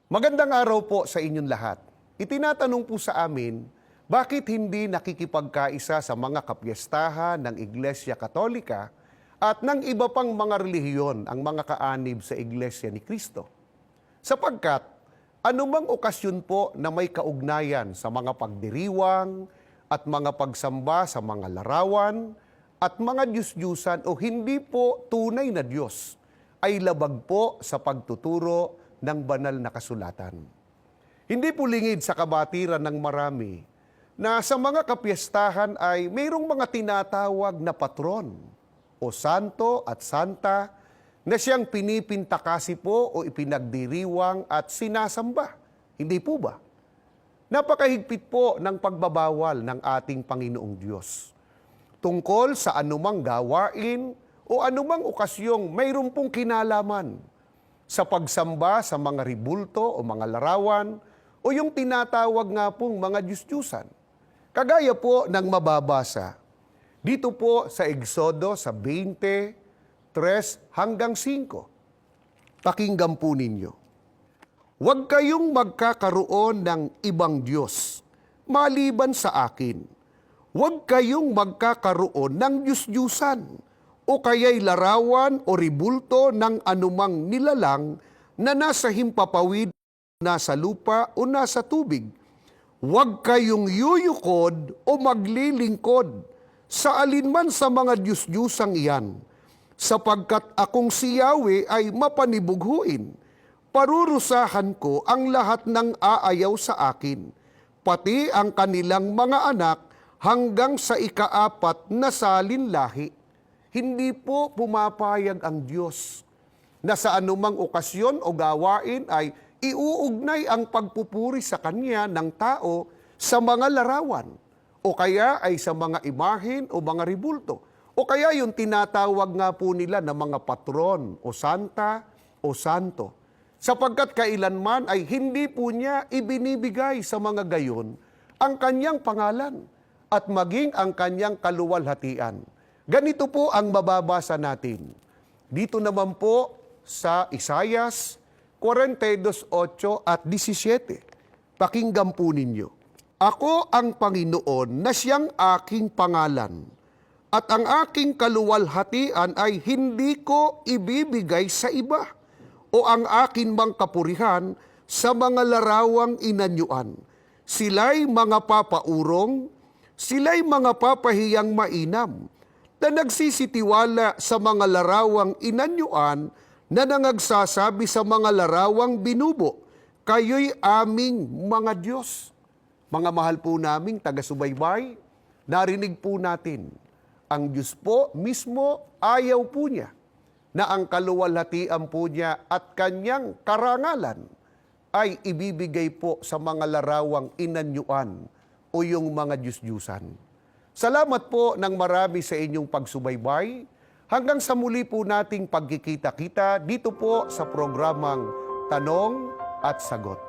Magandang araw po sa inyong lahat. Itinatanong po sa amin, bakit hindi nakikipagkaisa sa mga kapiyestahan ng Iglesia Katolika at ng iba pang mga relihiyon ang mga kaanib sa Iglesia ni Cristo? Sapagkat anumang okasyon po na may kaugnayan sa mga pagdiriwang at mga pagsamba sa mga larawan at mga Diyos-Diyusan o hindi po tunay na Diyos ay labag po sa pagtuturo ng banal na kasulatan. Hindi po lingid sa kabatiran ng marami na sa mga kapiyastahan ay mayroong mga tinatawag na patron o santo at santa na siyang pinipintakasi po o ipinagdiriwang at sinasamba. Hindi po ba? Napakahigpit po ng pagbabawal ng ating Panginoong Diyos tungkol sa anumang gawain o anumang okasyong mayroon pong kinalaman sa pagsamba sa mga ribulto o mga larawan o yung tinatawag nga pong mga Diyos-Diyusan. Kagaya po ng mababasa dito po sa Exodo sa 20, 3 hanggang 5. Pakinggan po ninyo. Huwag kayong magkakaroon ng ibang Diyos maliban sa akin. Huwag kayong magkakaroon ng Diyos-Diyusan o kaya'y larawan o ribulto ng anumang nilalang na nasa himpapawid, nasa lupa o nasa tubig. Huwag kayong yuyukod o maglilingkod sa alinman sa mga Diyos-Diyusang iyan, sapagkat akong si Yahweh ay mapanibughuin. Parurusahan ko ang lahat ng aayaw sa akin, pati ang kanilang mga anak hanggang sa ikaapat na salin lahi. Hindi po pumapayag ang Diyos na sa anumang okasyon o gawain ay iuugnay ang pagpupuri sa Kanya ng tao sa mga larawan o kaya ay sa mga imahen o mga ribulto o kaya yung tinatawag nga po nila na mga patron o santa o santo. Sapagkat kailanman ay hindi po niya ibinibigay sa mga gayon ang Kanyang pangalan at maging ang Kanyang kaluwalhatian. Ganito po ang mababasa natin. Dito naman po sa Isaias 42:8 at 17. Pakinggan po ninyo. Ako ang Panginoon na siyang aking pangalan, at ang aking kaluwalhatian ay hindi ko ibibigay sa iba, o ang akin mang kapurihan sa mga larawang inanyuan. Sila'y mga papaurong, sila'y mga papahiyang mainam, na nagsisitiwala sa mga larawang inanyuan na nangagsasabi sa mga larawang binubo, kayo'y aming mga Diyos. Mga mahal po naming taga-subaybay, narinig po natin, ang Diyos po mismo ayaw po niya na ang kaluwalhatian po niya at Kanyang karangalan ay ibibigay po sa mga larawang inanyuan o yung mga Diyos-Diyusan. Salamat po ng marami sa inyong pagsubaybay. Hanggang sa muli po nating pagkikita-kita dito po sa programang Tanong at Sagot.